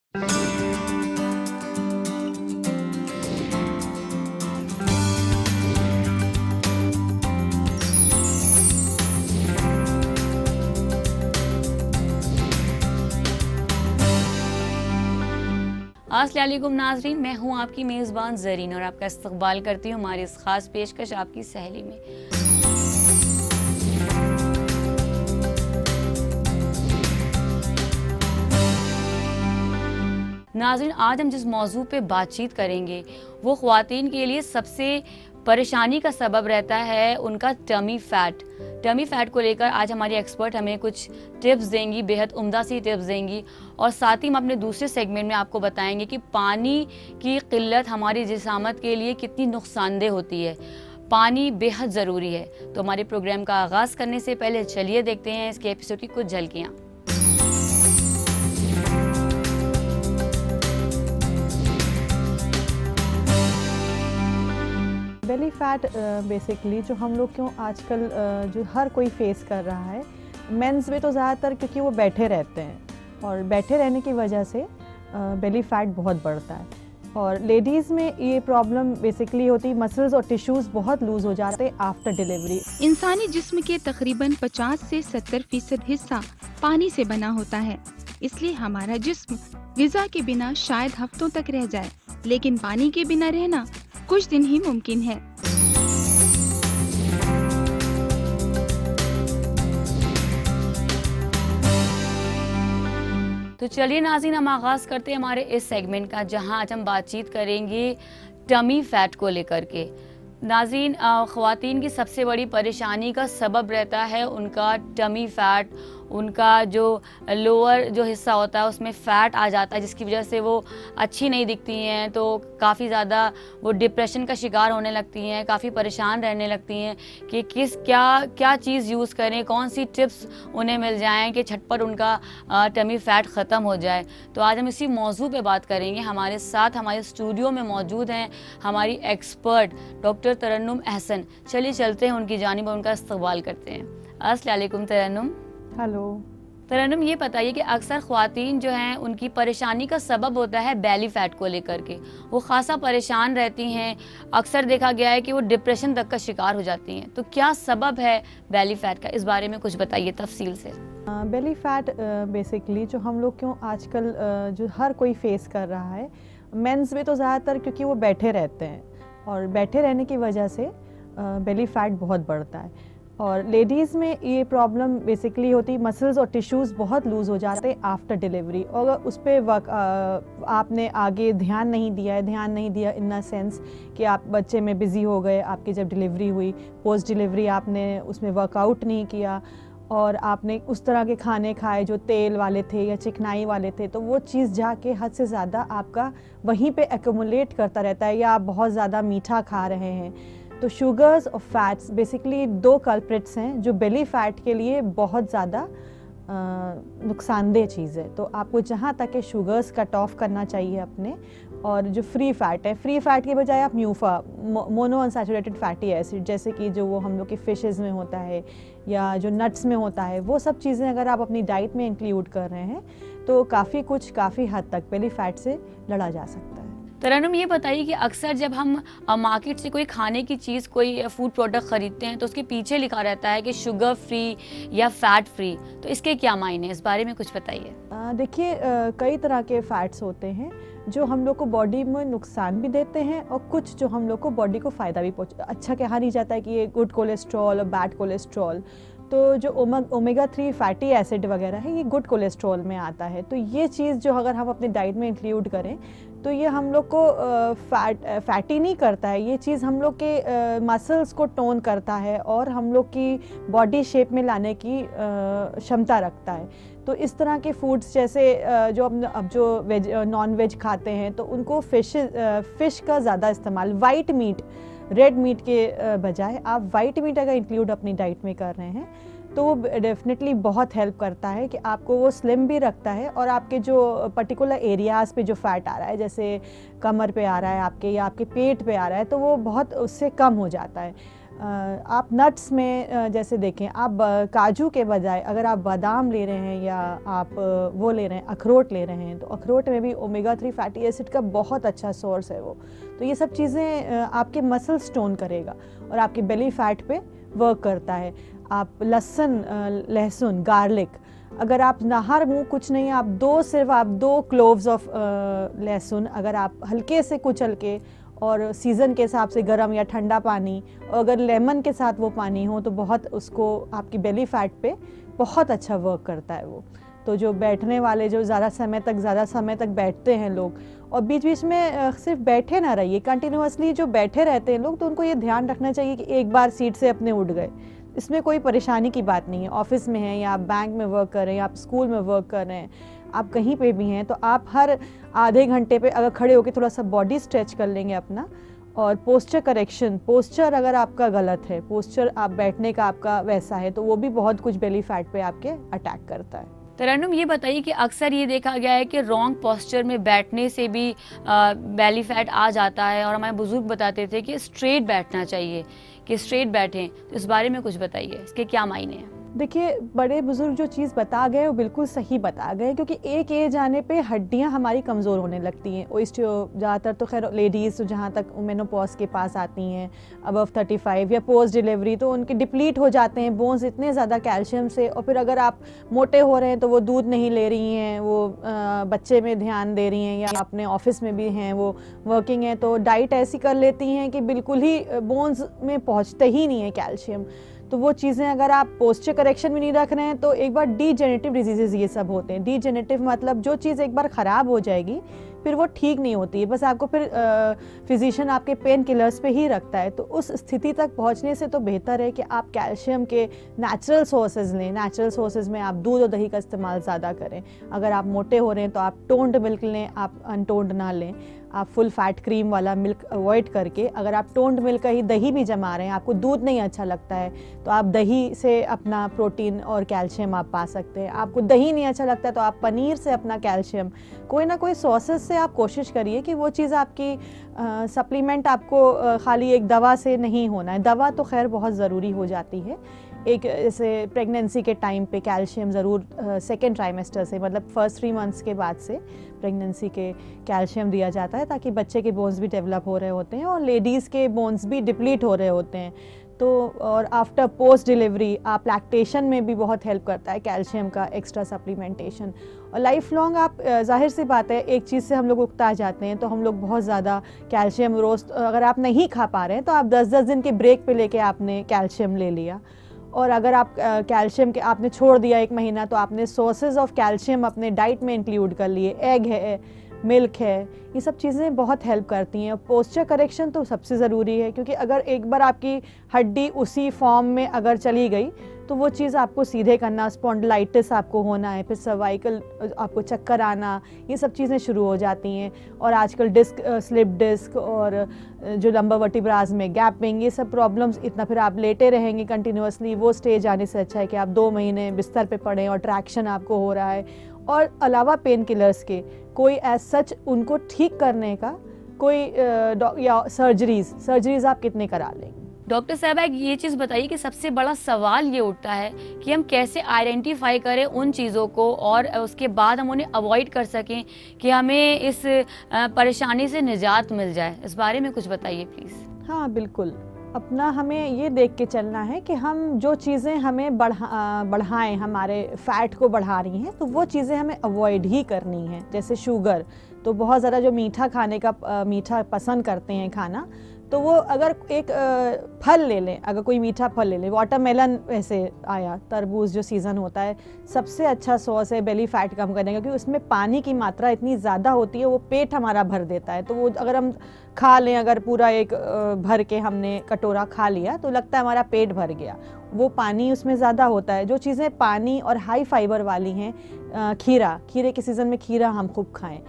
अस्सलाम वालेकुम नाज़रीन, मैं हूं आपकी मेज़बान ज़रीन और आपका इस्तक़बाल करती हूं हमारी इस ख़ास पेशकश आपकी सहेली में। नाज़रीन, आज हम जिस मौजू पे बातचीत करेंगे वो ख़वातीन के लिए सबसे परेशानी का सबब रहता है उनका टमी फ़ैट। टमी फ़ैट को लेकर आज हमारी एक्सपर्ट हमें कुछ टिप्स देंगी, बेहद उम्दा सी टिप्स देंगी, और साथ ही हम अपने दूसरे सेगमेंट में आपको बताएंगे कि पानी की क़िल्लत हमारी जिस्मात के लिए कितनी नुकसानदेह होती है। पानी बेहद ज़रूरी है। तो हमारे प्रोग्राम का आगाज़ करने से पहले चलिए देखते हैं इसके एपिसोड की कुछ झलकियाँ। बेली फ़ैट बेसिकली जो हम लोग क्यों आजकल जो हर कोई फेस कर रहा है, मेंस में तो ज़्यादातर क्योंकि वो बैठे रहते हैं और बैठे रहने की वजह से बेली फ़ैट बहुत बढ़ता है। और लेडीज़ में ये प्रॉब्लम बेसिकली होती है, मसल्स और टिश्यूज़ बहुत लूज़ हो जाते हैं आफ्टर डिलीवरी। इंसानी जिस्म के तकरीबन 50 से 70% हिस्सा पानी से बना होता है, इसलिए हमारा जिस्म ग़िज़ा के बिना शायद हफ्तों तक रह जाए, लेकिन पानी के बिना रहना कुछ दिन ही मुमकिन है। तो चलिए नाज़रीन, हम आगाज़ करते हैं हमारे इस सेगमेंट का, जहां आज हम बातचीत करेंगे टमी फ़ैट को लेकर के। नाज़रीन, ख़वातीन की सबसे बड़ी परेशानी का सबब रहता है उनका टमी फ़ैट। उनका जो लोअर जो हिस्सा होता है उसमें फ़ैट आ जाता है, जिसकी वजह से वो अच्छी नहीं दिखती हैं, तो काफ़ी ज़्यादा वो डिप्रेशन का शिकार होने लगती हैं, काफ़ी परेशान रहने लगती हैं कि क्या चीज़ यूज़ करें, कौन सी टिप्स उन्हें मिल जाएं कि झटपट उनका टमी फ़ैट ख़त्म हो जाए। तो आज हम इसी मौजू पे बात करेंगे। हमारे साथ हमारे स्टूडियो में मौजूद हैं हमारी एक्सपर्ट डॉक्टर तरन्नुम अहसन। चलिए चलते हैं उनकी जानिब और उनका इस्तक़बाल करते हैं। अस्सलाम वालेकुम तरन्नुम। हेलो तरन्नुम, ये बताइए कि अक्सर ख़वातीन जो हैं उनकी परेशानी का सबब होता है बेली फ़ैट को लेकर के। वो ख़ासा परेशान रहती हैं, अक्सर देखा गया है कि वो डिप्रेशन तक का शिकार हो जाती हैं। तो क्या सबब है बेली फ़ैट का, इस बारे में कुछ बताइए तफसील से। बेली फ़ैट बेसिकली जो हम लोग क्यों आजकल जो हर कोई फेस कर रहा है, मेंस में तो ज़्यादातर क्योंकि वो बैठे रहते हैं और बैठे रहने की वजह से बेली फ़ैट बहुत बढ़ता है। और लेडीज़ में ये प्रॉब्लम बेसिकली होती है, मसल्स और टिश्यूज़ बहुत लूज़ हो जाते हैं आफ्टर डिलीवरी, और उस पर आपने आगे ध्यान नहीं दिया इन द सेंस कि आप बच्चे में बिज़ी हो गए, आपकी जब डिलीवरी हुई, पोस्ट डिलीवरी आपने उसमें वर्कआउट नहीं किया और आपने उस तरह के खाने खाए जो तेल वाले थे या चिकनाई वाले थे, तो वो चीज़ जाके हद से ज़्यादा आपका वहीं पे एक्यूमुलेट करता रहता है, या आप बहुत ज़्यादा मीठा खा रहे हैं। तो शुगर्स और फैट्स बेसिकली दो कल्प्रिट्स हैं जो बेली फ़ैट के लिए बहुत ज़्यादा नुकसानदेह चीज़ है। तो आपको जहाँ तक है शुगर्स कट ऑफ करना चाहिए अपने, और जो फ्री फ़ैट है, फ्री फ़ैट के बजाय आप मोनो अनसैचुरेटेड फैटी एसिड, जैसे कि जो वो हम लोग के फ़िशेज़ में होता है या जो नट्स में होता है, वो सब चीज़ें अगर आप अपनी डाइट में इंक्लूड कर रहे हैं तो काफ़ी हद तक बेली फ़ैट से लड़ा जा सकता है। तरन्नुम, ये बताइए कि अक्सर जब हम मार्केट से कोई खाने की चीज़, कोई फूड प्रोडक्ट ख़रीदते हैं तो उसके पीछे लिखा रहता है कि शुगर फ्री या फ़ैट फ्री, तो इसके क्या मायने हैं, इस बारे में कुछ बताइए। देखिए, कई तरह के फ़ैट्स होते हैं जो हम लोग को बॉडी में नुकसान भी देते हैं और कुछ जो हम लोग को बॉडी को फ़ायदा भी अच्छा कहा नहीं जाता है कि ये गुड कोलेस्ट्रॉल और बैड कोलेस्ट्रॉल। तो जो ओमेगा 3 फैटी एसिड वगैरह है, ये गुड कोलेस्ट्रॉल में आता है। तो ये चीज़ जो अगर हम अपनी डाइट में इंक्लूड करें तो ये हम लोग को फैटी नहीं करता है, ये चीज़ हम लोग के मसल्स को टोन करता है और हम लोग की बॉडी शेप में लाने की क्षमता रखता है। तो इस तरह के फूड्स जैसे जो अब जो नॉन वेज खाते हैं तो उनको फ़िश का ज़्यादा इस्तेमाल, वाइट मीट, रेड मीट के बजाय आप वाइट मीट अगर इंक्लूड अपनी डाइट में कर रहे हैं तो वो डेफिनेटली बहुत हेल्प करता है कि आपको वो स्लिम भी रखता है और आपके जो पर्टिकुलर एरियाज़ पे जो फ़ैट आ रहा है, जैसे कमर पे आ रहा है आपके या आपके पेट पे आ रहा है, तो वो बहुत उससे कम हो जाता है। आप नट्स में जैसे देखें, आप काजू के बजाय अगर आप बादाम ले रहे हैं या आप वो ले रहे हैं, अखरोट ले रहे हैं, तो अखरोट में भी ओमेगा 3 फैटी एसिड का बहुत अच्छा सोर्स है वो। तो ये सब चीज़ें आपके मसल्स टोन करेगा और आपके बेली फैट पे वर्क करता है। आप लहसुन गार्लिक, अगर आप नहर मुँह कुछ नहीं, आप सिर्फ 2 क्लोव्स ऑफ लहसुन अगर आप हल्के से कुचल के और सीज़न के हिसाब से गर्म या ठंडा पानी, और अगर लेमन के साथ वो पानी हो तो बहुत उसको आपकी बेली फैट पे बहुत अच्छा वर्क करता है वो। तो जो बैठने वाले, जो ज़्यादा समय तक बैठते हैं लोग, और बीच बीच में सिर्फ बैठे ना रहिए, कंटिन्यूअसली जो बैठे रहते हैं लोग, तो उनको ये ध्यान रखना चाहिए कि एक बार सीट से अपने उठ गए। इसमें कोई परेशानी की बात नहीं है। ऑफिस में हैं या आप बैंक में वर्क कर रहे हैं या आप स्कूल में वर्क कर रहे हैं, आप कहीं पे भी हैं, तो आप हर आधे घंटे पे अगर खड़े होकर थोड़ा सा बॉडी स्ट्रेच कर लेंगे अपना, और पोस्चर करेक्शन, पोस्चर अगर आपका गलत है, पोस्चर आप बैठने का आपका वैसा है, तो वो भी बहुत कुछ बेली फैट पे आपके अटैक करता है। तरन्नुम, ये बताइए कि अक्सर ये देखा गया है कि रॉन्ग पोस्चर में बैठने से भी बेली फैट आ जाता है, और हमारे बुजुर्ग बताते थे कि स्ट्रेट बैठना चाहिए, कि स्ट्रेट बैठें। तो इस बारे में कुछ बताइए, इसके क्या मायने हैं? देखिए, बड़े बुजुर्ग जो चीज़ बता गए वो बिल्कुल सही बता गए, क्योंकि एक एज आने पे हड्डियां हमारी कमज़ोर होने लगती हैं। और ज़्यादातर तो खैर लेडीज़ तो जहाँ तक मेनोपॉज के पास आती हैं अबव 35 या पोस्ट डिलीवरी, तो उनके डिप्लीट हो जाते हैं बोन्स इतने ज़्यादा कैल्शियम से। और फिर अगर आप मोटे हो रहे हैं तो वो दूध नहीं ले रही हैं, वो बच्चे में ध्यान दे रही हैं, या अपने ऑफिस में भी हैं, वो वर्किंग हैं, तो डाइट ऐसी कर लेती हैं कि बिल्कुल ही बोन्स में पहुँचते ही नहीं है कैल्शियम। तो वो चीज़ें अगर आप पोस्चर करेक्शन में नहीं रख रहे हैं, तो एक बार डीजेनेटिव डिजीजेज ये सब होते हैं। डीजेनेटिव मतलब जो चीज़ एक बार ख़राब हो जाएगी फिर वो ठीक नहीं होती है, बस आपको फिर फिजिशियन आपके पेन किलर्स पे ही रखता है। तो उस स्थिति तक पहुंचने से तो बेहतर है कि आप कैल्शियम के नेचुरल सोर्सेज लें। नेचुरल सोर्सेज में आप दूध और दही का इस्तेमाल ज़्यादा करें। अगर आप मोटे हो रहे हैं तो आप टोन्ड मिल्क लें, आप अनटोन्ड ना लें। आप फुल फैट क्रीम वाला मिल्क अवॉइड करके, अगर आप टोन्ड मिल्क का ही दही भी जमा रहे हैं, आपको दूध नहीं अच्छा लगता है, तो आप दही से अपना प्रोटीन और कैल्शियम आप पा सकते हैं। आपको दही नहीं अच्छा लगता है तो आप पनीर से अपना कैल्शियम, कोई ना कोई सोर्सेज से आप कोशिश करिए कि वो चीज़ आपकी सप्लीमेंट आपको खाली एक दवा से नहीं होना है। दवा तो खैर बहुत ज़रूरी हो जाती है। एक जैसे प्रेगनेंसी के टाइम पे कैल्शियम ज़रूर सेकेंड ट्राइमेस्टर से, मतलब फर्स्ट 3 मंथ्स के बाद से प्रेगनेंसी के कैल्शियम दिया जाता है, ताकि बच्चे के बोन्स भी डेवलप हो रहे होते हैं और लेडीज़ के बोन्स भी डिप्लीट हो रहे होते हैं। तो और आफ्टर पोस्ट डिलीवरी आप लैक्टेशन में भी बहुत हेल्प करता है कैल्शियम का एक्स्ट्रा सप्लीमेंटेशन। और लाइफ लॉन्ग आप जाहिर सी बात है, एक चीज़ से हम लोग उकता जाते हैं, तो हम लोग बहुत ज़्यादा कैल्शियम रोज़ अगर आप नहीं खा पा रहे हैं तो आप 10-10 दिन के ब्रेक पे लेके आपने कैल्शियम ले लिया। और अगर आप कैल्शियम के आपने छोड़ दिया 1 महीना, तो आपने सोर्सेज ऑफ कैल्शियम अपने डाइट में इंक्लूड कर लिए। एग है, मिल्क है, ये सब चीज़ें बहुत हेल्प करती हैं। पोस्चर करेक्शन तो सबसे ज़रूरी है, क्योंकि अगर एक बार आपकी हड्डी उसी फॉर्म में अगर चली गई तो वो चीज़ आपको सीधे करना, स्पॉन्डिलाइटिस आपको होना है, फिर सर्वाइकल आपको चक्कर आना, ये सब चीज़ें शुरू हो जाती हैं। और आजकल डिस्क स्लिप डिस्क और जो लंबर वर्टिब्रास में गैपिंग, ये सब प्रॉब्लम्स, इतना फिर आप लेटे रहेंगे कंटिन्यूअसली, वो स्टेज आने से अच्छा है कि आप 2 महीने बिस्तर पे पड़ें और ट्रैक्शन आपको हो रहा है। और अलावा पेन किलर्स के कोई एज सच उनको ठीक करने का कोई या सर्जरीज आप कितने करा लेंगे? डॉक्टर साहब, ये चीज़ बताइए कि सबसे बड़ा सवाल ये उठता है कि हम कैसे आइडेंटिफाई करें उन चीज़ों को और उसके बाद हम उन्हें अवॉइड कर सकें कि हमें इस परेशानी से निजात मिल जाए। इस बारे में कुछ बताइए प्लीज़। हाँ बिल्कुल, अपना हमें ये देख के चलना है कि हम जो चीज़ें हमें बढ़ाएं, हमारे फैट को बढ़ा रही हैं, तो वो चीज़ें हमें अवॉइड ही करनी है। जैसे शुगर, तो बहुत ज़्यादा जो मीठा खाने का मीठा पसंद करते हैं खाना, तो वो अगर एक फल ले लें, अगर कोई मीठा फल ले लें, वाटरमेलन वैसे आया, तरबूज जो सीज़न होता है, सबसे अच्छा सोर्स है बेली फैट कम करने का, क्योंकि उसमें पानी की मात्रा इतनी ज़्यादा होती है, वो पेट हमारा भर देता है। तो वो अगर हम खा लें, अगर पूरा एक भर के हमने कटोरा खा लिया, तो लगता है हमारा पेट भर गया, वो पानी उसमें ज़्यादा होता है। जो चीज़ें पानी और हाई फाइबर वाली हैं, खीरे के सीज़न में खीरा हम खूब खाएँ।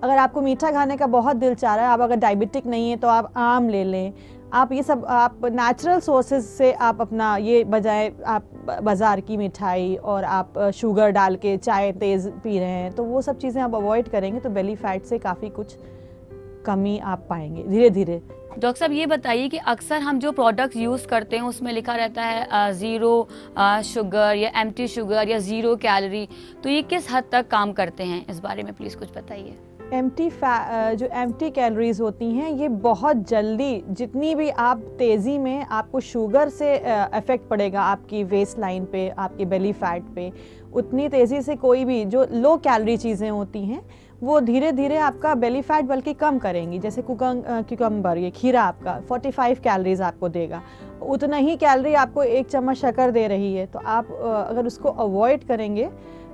अगर आपको मीठा खाने का बहुत दिल चाह रहा है, आप अगर डायबिटिक नहीं है, तो आप आम ले लें। आप ये सब आप नेचुरल सोर्सेज से आप अपना, ये बजाय आप बाज़ार की मिठाई और आप शुगर डाल के चाय तेज़ पी रहे हैं, तो वो सब चीज़ें आप अवॉइड करेंगे तो बेली फैट से काफ़ी कुछ कमी आप पाएंगे धीरे धीरे। डॉक्टर साहब ये बताइए कि अक्सर हम जो प्रोडक्ट्स यूज़ करते हैं उसमें लिखा रहता है ज़ीरो शुगर या एम्प्टी शुगर या ज़ीरो कैलोरी, तो ये किस हद तक काम करते हैं, इस बारे में प्लीज़ कुछ बताइए। जो एम्प्टी कैलोरीज होती हैं ये बहुत जल्दी, जितनी भी आप तेज़ी में आपको शुगर से इफ़ेक्ट पड़ेगा आपकी वेस्ट लाइन पे, आपके बेली फैट पे, उतनी तेज़ी से कोई भी जो लो कैलोरी चीज़ें होती हैं वो धीरे धीरे आपका बेली फैट बल्कि कम करेंगी। जैसे क्यूकम्बर, ये खीरा आपका 45 कैलोरीज आपको देगा, उतना ही कैलोरी आपको 1 चम्मच शक्कर दे रही है। तो आप अगर उसको अवॉइड करेंगे,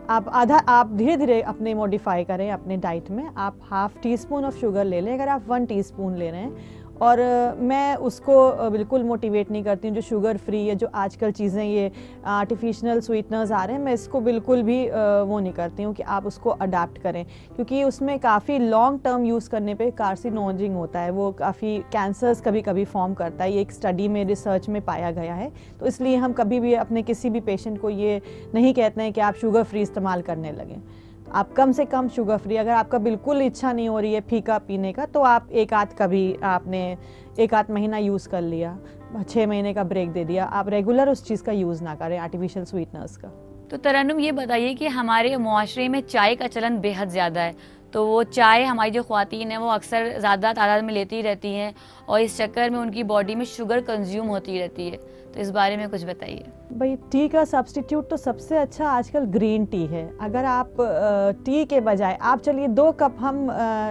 आप धीरे धीरे अपने मॉडिफाई करें अपने डाइट में, आप ½ टीस्पून ऑफ शुगर ले लें अगर आप 1 टीस्पून ले रहे हैं। और मैं उसको बिल्कुल मोटिवेट नहीं करती हूँ जो शुगर फ्री है, जो आजकल चीज़ें ये आर्टिफिशियल स्वीटनर्स आ रहे हैं, मैं इसको बिल्कुल भी वो नहीं करती हूँ कि आप उसको अडाप्ट करें, क्योंकि उसमें काफ़ी लॉन्ग टर्म यूज़ करने पे कार्सिनोजिंग होता है, वो काफ़ी कैंसर्स कभी कभी फॉर्म करता है। ये एक स्टडी में, रिसर्च में पाया गया है। तो इसलिए हम कभी भी अपने किसी भी पेशेंट को ये नहीं कहते हैं कि आप शुगर फ्री इस्तेमाल करने लगें। आप कम से कम शुगर फ्री, अगर आपका बिल्कुल इच्छा नहीं हो रही है फीका पीने का, तो आप आपने 1 आध महीना यूज़ कर लिया, 6 महीने का ब्रेक दे दिया, आप रेगुलर उस चीज़ का यूज़ ना करें आर्टिफिशियल स्वीटनर्स का। तो तरन्नुम ये बताइए कि हमारे मुआशरे में चाय का चलन बेहद ज़्यादा है, तो वो चाय हमारी जो ख़वातीन हैं वो अक्सर ज़्यादा तादाद में लेती रहती हैं और इस चक्कर में उनकी बॉडी में शुगर कंज्यूम होती रहती है, तो इस बारे में कुछ बताइए। भाई टी का सब्स्टिट्यूट तो सबसे अच्छा आजकल ग्रीन टी है। अगर आप टी के बजाय आप चलिए 2 कप हम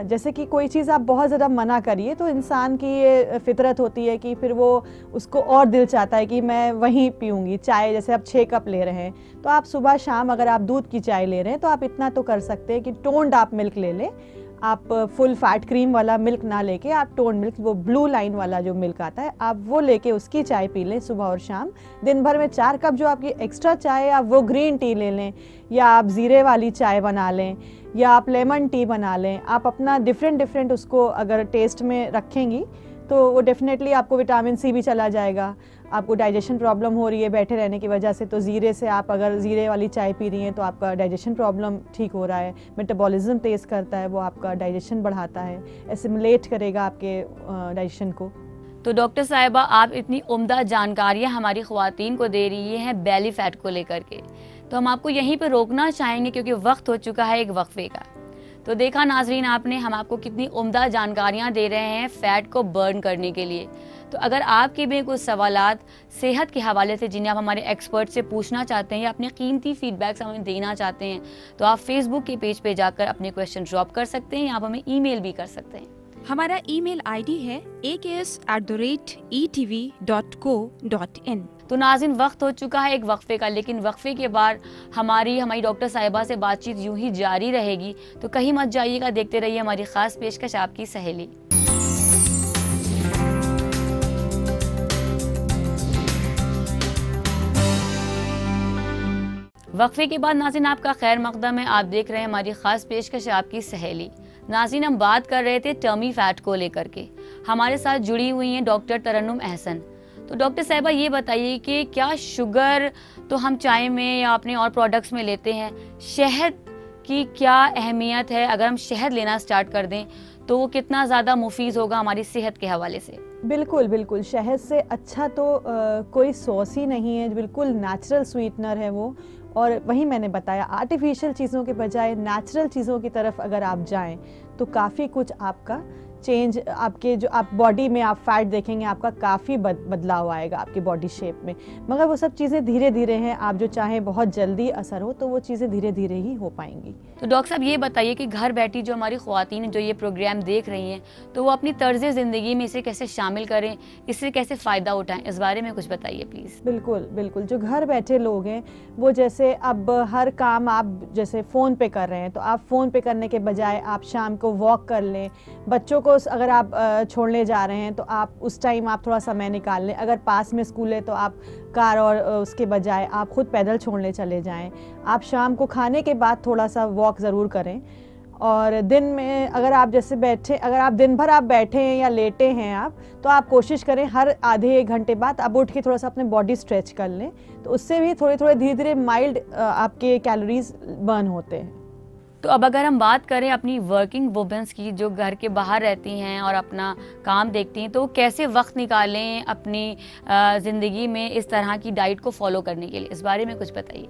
जैसे कि कोई चीज़ आप बहुत ज़्यादा मना करिए तो इंसान की ये फितरत होती है कि फिर वो उसको और दिल चाहता है कि मैं वहीं पीऊँगी चाय। जैसे आप 6 कप ले रहे हैं तो आप सुबह शाम अगर आप दूध की चाय ले रहे हैं तो आप इतना तो कर सकते हैं कि टोन्ड आप मिल्क ले लें। आप फुल फैट क्रीम वाला मिल्क ना लेके आप टोन मिल्क, वो ब्लू लाइन वाला जो मिल्क आता है, आप वो लेके उसकी चाय पी लें सुबह और शाम। दिन भर में 4 कप जो आपकी एक्स्ट्रा चाय है आप वो ग्रीन टी ले लें, या आप ज़ीरे वाली चाय बना लें, या आप लेमन टी बना लें। आप अपना डिफरेंट उसको अगर टेस्ट में रखेंगी तो वो डेफिनेटली आपको विटामिन सी भी चला जाएगा। आपको डाइजेशन प्रॉब्लम हो रही है बैठे रहने की वजह से, तो ज़ीरे से आप अगर ज़ीरे वाली चाय पी रही हैं तो आपका डाइजेशन प्रॉब्लम ठीक हो रहा है। मेटाबॉलिज्म तेज़ करता है, वो आपका डाइजेशन बढ़ाता है, एसिमुलेट करेगा आपके डाइजेशन को। तो डॉक्टर साहिबा, आप इतनी उम्दा जानकारियाँ हमारी ख़वातीन को दे रही हैं बेली फ़ैट को लेकर के, तो हम आपको यहीं पर रोकना चाहेंगे क्योंकि वक्त हो चुका है एक वक्फे का। तो देखा नाजरीन आपने, हम आपको कितनी उम्दा जानकारियाँ दे रहे हैं फ़ैट को बर्न करने के लिए। तो अगर आपके भी कुछ सवालात सेहत के हवाले से जिन्हें आप हमारे एक्सपर्ट से पूछना चाहते हैं या अपने कीमती फीडबैक्स हमें देना चाहते हैं, तो आप फेसबुक के पेज पे जाकर अपने क्वेश्चन ड्रॉप कर सकते हैं या आप हमें ईमेल भी कर सकते हैं। हमारा ईमेल आईडी है aks@etv.co.in। तो नाज़रीन, वक्त हो चुका है एक वक्फे का, लेकिन वक्फे के बाद हमारी डॉक्टर साहिबा से बातचीत यूं ही जारी रहेगी, तो कहीं मत जाइएगा, देखते रहिए हमारी ख़ास पेशकश आपकी सहेली। वक्फे के बाद नाज़रीन आपका खैर मकदम है, आप देख रहे हैं हमारी ख़ास पेशकश आपकी सहेली। नाज़रीन, हम बात कर रहे थे टमी फैट को लेकर के, हमारे साथ जुड़ी हुई हैं डॉक्टर तरन्नुम अहसन। तो डॉक्टर साहिबा ये बताइए कि क्या शुगर तो हम चाय में या अपने और प्रोडक्ट्स में लेते हैं, शहद की क्या अहमियत है? अगर हम शहद लेना स्टार्ट कर दें तो वो कितना ज़्यादा मुफीद होगा हमारी सेहत के हवाले से? बिल्कुल शहद से अच्छा तो कोई सॉस ही नहीं है, बिल्कुल नेचुरल स्वीटनर है वो। और वही मैंने बताया, आर्टिफिशियल चीज़ों के बजाय नेचुरल चीज़ों की तरफ अगर आप जाएं तो काफ़ी कुछ आपका चेंज, आपके जो आप बॉडी में आप फैट देखेंगे, आपका काफ़ी बदलाव आएगा आपकी बॉडी शेप में। मगर वो सब चीज़ें धीरे धीरे हैं, आप जो चाहें बहुत जल्दी असर हो तो वो चीज़ें धीरे धीरे ही हो पाएंगी। तो डॉक्टर साहब ये बताइए कि घर बैठी जो हमारी ख़वातीन जो ये प्रोग्राम देख रही हैं, तो वो अपनी तर्ज़ ज़िंदगी में इसे कैसे शामिल करें, इससे कैसे फ़ायदा उठाएं, इस बारे में कुछ बताइए प्लीज़। बिल्कुल जो घर बैठे लोग हैं वो जैसे अब हर काम आप जैसे फ़ोन पे कर रहे हैं, तो आप फ़ोन पे करने के बजाय आप शाम को वॉक कर लें। बच्चों को अगर आप छोड़ने जा रहे हैं तो आप उस टाइम आप थोड़ा समय निकाल लें। अगर पास में स्कूल है तो आप कार और उसके बजाय आप खुद पैदल छोड़ने चले जाएं। आप शाम को खाने के बाद थोड़ा सा वॉक ज़रूर करें। और दिन में अगर आप दिन भर आप बैठे हैं या लेटे हैं आप, तो आप कोशिश करें हर आधे 1 घंटे बाद आप उठ के थोड़ा सा अपने बॉडी स्ट्रेच कर लें, तो उससे भी थोड़े धीरे धीरे माइल्ड आपके कैलोरीज बर्न होते हैं। तो अब अगर हम बात करें अपनी वर्किंग वुमेन्स की जो घर के बाहर रहती हैं और अपना काम देखती हैं, तो वो कैसे वक्त निकालें अपनी ज़िंदगी में इस तरह की डाइट को फॉलो करने के लिए, इस बारे में कुछ बताइए।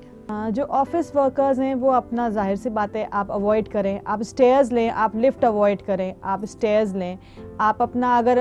जो ऑफिस वर्कर्स हैं वो अपना जाहिर सी बात है आप अवॉइड करें, आप स्टेयर्स लें, आप लिफ्ट अवॉइड करें, आप स्टेयर्स लें। आप अपना अगर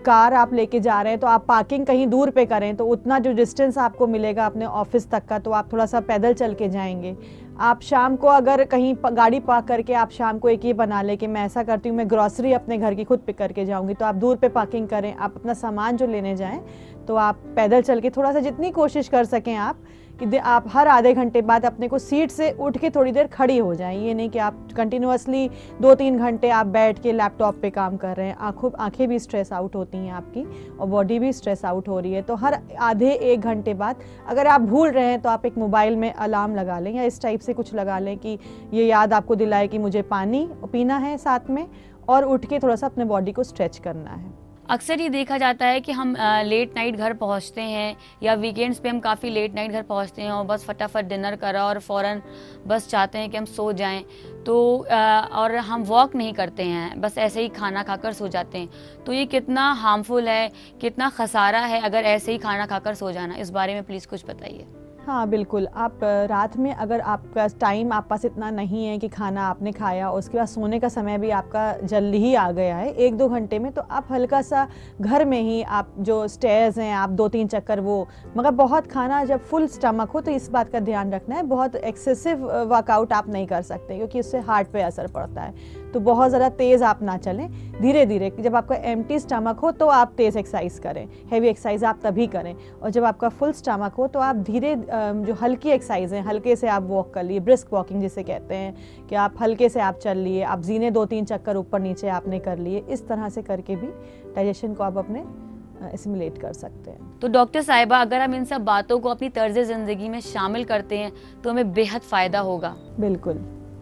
कार आप लेके जा रहे हैं तो आप पार्किंग कहीं दूर पे करें, तो उतना जो डिस्टेंस आपको मिलेगा अपने ऑफिस तक का तो आप थोड़ा सा पैदल चल के जाएंगे। आप शाम को अगर कहीं गाड़ी पार्क करके आप शाम को एक ये बना लें कि मैं ऐसा करती हूँ, मैं ग्रॉसरी अपने घर की खुद पिक करके जाऊँगी, तो आप दूर पे पार्किंग करें। आप अपना सामान जो लेने जाएं तो आप पैदल चल के थोड़ा सा जितनी कोशिश कर सकें आप कि आप हर आधे घंटे बाद अपने को सीट से उठ के थोड़ी देर खड़ी हो जाएं। ये नहीं कि आप कंटिन्यूअसली 2-3 घंटे आप बैठ के लैपटॉप पे काम कर रहे हैं। आंखें भी स्ट्रेस आउट होती हैं आपकी और बॉडी भी स्ट्रेस आउट हो रही है। तो हर आधे 1 घंटे बाद अगर आप भूल रहे हैं तो आप एक मोबाइल में अलार्म लगा लें या इस टाइप से कुछ लगा लें कि ये याद आपको दिलाए कि मुझे पानी पीना है साथ में, और उठ के थोड़ा सा अपने बॉडी को स्ट्रेच करना है। अक्सर ये देखा जाता है कि हम लेट नाइट घर पहुंचते हैं या वीकेंड्स पे हम काफ़ी लेट नाइट घर पहुंचते हैं और बस फटाफट डिनर करा और फ़ौरन बस चाहते हैं कि हम सो जाएं, तो और हम वॉक नहीं करते हैं, बस ऐसे ही खाना खाकर सो जाते हैं। तो ये कितना हार्मफुल है, कितना खसारा है अगर ऐसे ही खाना खाकर सो जाना, इस बारे में प्लीज़ कुछ बताइए। हाँ बिल्कुल, आप रात में अगर आपका टाइम आप पास इतना नहीं है कि खाना आपने खाया, उसके बाद सोने का समय भी आपका जल्दी ही आ गया है 1-2 घंटे में, तो आप हल्का सा घर में ही आप जो स्टेयर्स हैं आप 2-3 चक्कर वो, मगर बहुत खाना जब फुल स्टमक हो तो इस बात का ध्यान रखना है, बहुत एक्सेसिव वर्कआउट आप नहीं कर सकते क्योंकि उससे हार्ट पे असर पड़ता है। तो बहुत ज़्यादा तेज़ आप ना चलें, धीरे धीरे, जब आपका एम्प्टी स्टमक हो तो आप तेज़ एक्सरसाइज करें, हैवी एक्सरसाइज आप तभी करें, और जब आपका फुल स्टमक हो तो आप धीरे जो हल्की एक्सरसाइज हैं हल्के से आप वॉक कर लिए, ब्रिस्क वॉकिंग जिसे कहते हैं कि आप हल्के से आप चल लिए, आप जीने 2-3 चक्कर ऊपर नीचे आपने कर लिए, इस तरह से करके भी डाइजेशन को आप अपने एसिमुलेट कर सकते हैं। तो डॉक्टर साहिबा, अगर हम इन सब बातों को अपनी तर्ज ज़िंदगी में शामिल करते हैं तो हमें बेहद फ़ायदा होगा। बिल्कुल।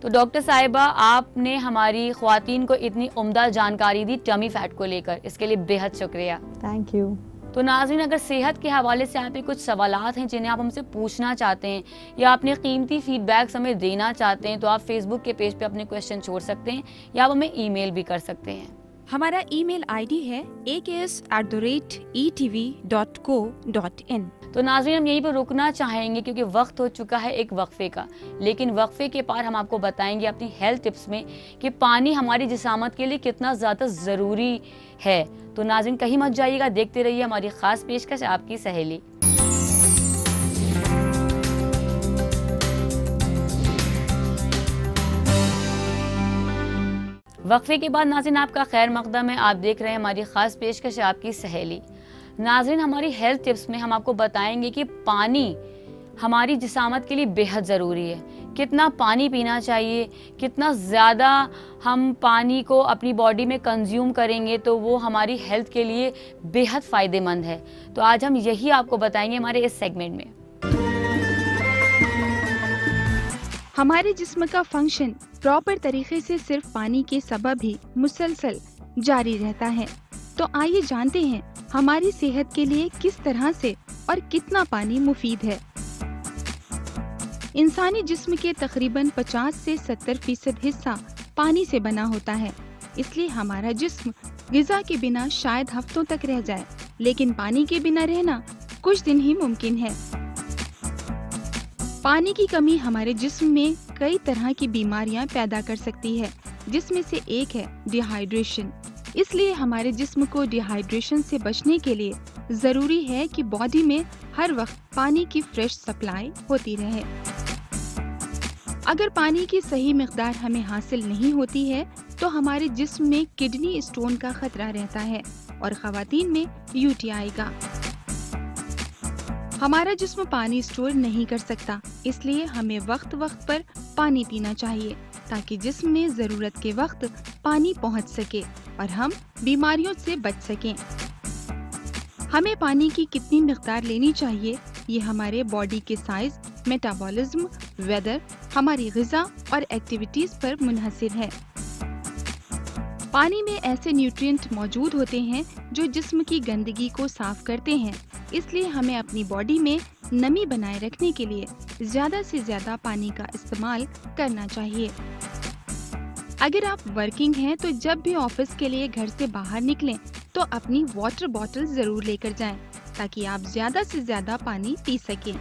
तो डॉक्टर साहिबा, आपने हमारी ख्वातीन को इतनी उम्दा जानकारी दी टमी फैट को लेकर, इसके लिए बेहद शुक्रिया। Thank you. तो नाज़रीन, अगर सेहत के हवाले से आप कुछ सवालात हैं जिन्हें आप हमसे पूछना चाहते हैं या अपने कीमती फीडबैक हमें देना चाहते हैं, तो आप फेसबुक के पेज पे अपने क्वेश्चन छोड़ सकते हैं या आप हमें ईमेल भी कर सकते हैं। हमारा ईमेल आईडी है aks@etv.co.in। तो नाज़रीन, हम यहीं पर रुकना चाहेंगे क्योंकि वक्त हो चुका है एक वक्फे का, लेकिन वक्फे के पार हम आपको बताएंगे अपनी हेल्थ टिप्स में कि पानी हमारी जिसामत के लिए कितना ज़्यादा ज़रूरी है। तो नाज़रीन, कहीं मत जाइएगा, देखते रहिए हमारी ख़ास पेशकश आपकी सहेली। वक्फे के बाद नाज़रीन आपका खैर मकदम है, आप देख रहे हैं हमारी ख़ास पेशकश आपकी सहेली। नाज़रीन, हमारी हेल्थ टिप्स में हम आपको बताएंगे कि पानी हमारी जिसामत के लिए बेहद ज़रूरी है। कितना पानी पीना चाहिए, कितना ज़्यादा हम पानी को अपनी बॉडी में कंज्यूम करेंगे तो वो हमारी हेल्थ के लिए बेहद फ़ायदेमंद है। तो आज हम यही आपको बताएंगे हमारे इस सेगमेंट में। हमारे जिस्म का फंक्शन प्रॉपर तरीके से सिर्फ पानी के सबब ही मुसलसल जारी रहता है। तो आइए जानते हैं हमारी सेहत के लिए किस तरह से और कितना पानी मुफीद है। इंसानी जिस्म के तकरीबन 50 से 70% हिस्सा पानी से बना होता है, इसलिए हमारा जिस्म ग़िज़ा के बिना शायद हफ्तों तक रह जाए, लेकिन पानी के बिना रहना कुछ दिन ही मुमकिन है। पानी की कमी हमारे जिस्म में कई तरह की बीमारियां पैदा कर सकती है, जिसमें से एक है डिहाइड्रेशन। इसलिए हमारे जिस्म को डिहाइड्रेशन से बचने के लिए जरूरी है कि बॉडी में हर वक्त पानी की फ्रेश सप्लाई होती रहे। अगर पानी की सही मिकदार हमें हासिल नहीं होती है तो हमारे जिस्म में किडनी स्टोन का खतरा रहता है और खवातीन में यूटीआई का। हमारा जिस्म पानी स्टोर नहीं कर सकता, इसलिए हमें वक्त वक्त पर पानी पीना चाहिए ताकि जिस्म में जरूरत के वक्त पानी पहुंच सके और हम बीमारियों से बच सकें। हमें पानी की कितनी मिकदार लेनी चाहिए ये हमारे बॉडी के साइज, मेटाबॉलिज्म, वेदर, हमारी ग़िज़ा और एक्टिविटीज पर मुनहसिर है। पानी में ऐसे न्यूट्रिएंट मौजूद होते हैं जो जिस्म की गंदगी को साफ करते हैं, इसलिए हमें अपनी बॉडी में नमी बनाए रखने के लिए ज्यादा से ज्यादा पानी का इस्तेमाल करना चाहिए। अगर आप वर्किंग हैं तो जब भी ऑफिस के लिए घर से बाहर निकलें तो अपनी वाटर बॉटल जरूर लेकर जाएं ताकि आप ज्यादा से ज्यादा पानी पी सकें।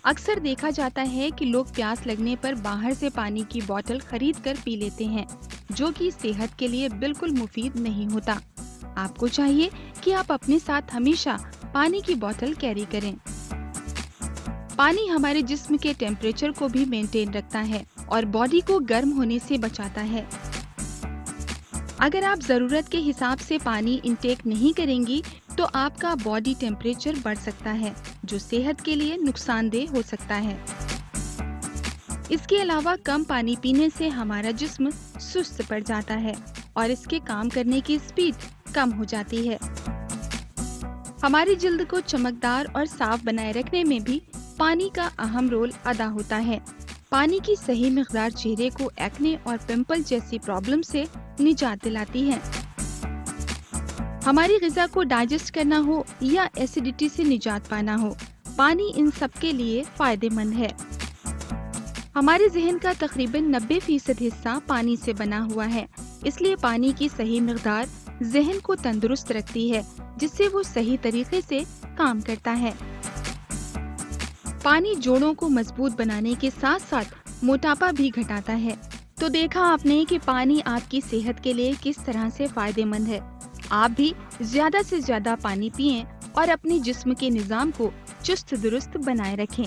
अक्सर देखा जाता है कि लोग प्यास लगने पर बाहर से पानी की बोतल खरीद कर पी लेते हैं, जो कि सेहत के लिए बिल्कुल मुफीद नहीं होता। आपको चाहिए कि आप अपने साथ हमेशा पानी की बोतल कैरी करें। पानी हमारे जिस्म के टेम्परेचर को भी मेंटेन रखता है और बॉडी को गर्म होने से बचाता है। अगर आप जरूरत के हिसाब से पानी इंटेक नहीं करेंगी तो आपका बॉडी टेम्परेचर बढ़ सकता है, जो सेहत के लिए नुकसानदेह हो सकता है। इसके अलावा कम पानी पीने से हमारा जिस्म सुस्त पड़ जाता है और इसके काम करने की स्पीड कम हो जाती है। हमारी जल्द को चमकदार और साफ बनाए रखने में भी पानी का अहम रोल अदा होता है। पानी की सही मिकदार चेहरे को एक्ने और पिंपल जैसी प्रॉब्लम से निजात दिलाती है। हमारी ग़िज़ा को डाइजेस्ट करना हो या एसिडिटी से निजात पाना हो, पानी इन सब के लिए फायदेमंद है। हमारे ज़हन का तकरीबन 90% हिस्सा पानी से बना हुआ है, इसलिए पानी की सही मिकदार ज़हन को तंदुरुस्त रखती है, जिससे वो सही तरीके से काम करता है। पानी जोड़ों को मजबूत बनाने के साथ साथ मोटापा भी घटाता है। तो देखा आपने कि पानी आपकी सेहत के लिए किस तरह से फायदेमंद है। आप भी ज्यादा से ज्यादा पानी पिएं और अपने जिस्म के निजाम को चुस्त दुरुस्त बनाए रखें।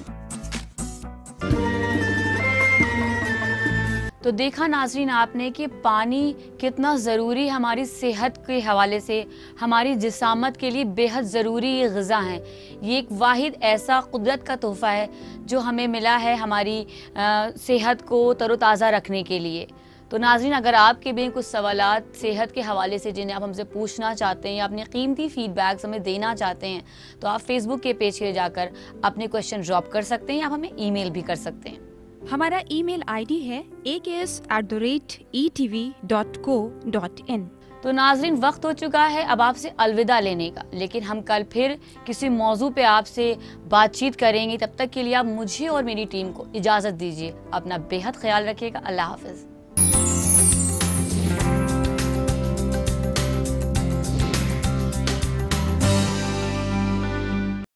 तो देखा नाज़रीन आपने कि पानी कितना ज़रूरी हमारी सेहत के हवाले से, हमारी जिसामत के लिए बेहद ज़रूरी ये ग़िज़ा है। ये एक वाहिद ऐसा कुदरत का तोहफ़ा है जो हमें मिला है हमारी सेहत को तरोताज़ा रखने के लिए। तो नाज़रीन अगर आपके भी कुछ सवालात सेहत के हवाले से जिन्हें आप हमसे पूछना चाहते हैं या अपने कीमती फीडबैक्स हमें देना चाहते हैं तो आप फेसबुक के पेज पे जाकर अपने क्वेश्चन ड्रॉप कर सकते हैं या आप हमें ईमेल भी कर सकते हैं। हमारा ईमेल आईडी है aks@etv.co.in। तो नाज़रीन वक्त हो चुका है अब आपसे अलविदा लेने का, लेकिन हम कल फिर किसी मौजू पे आपसे बातचीत करेंगे। तब तक के लिए आप मुझे और मेरी टीम को इजाज़त दीजिए। अपना बेहद ख्याल रखिएगा। अल्लाह हाफ़िज़।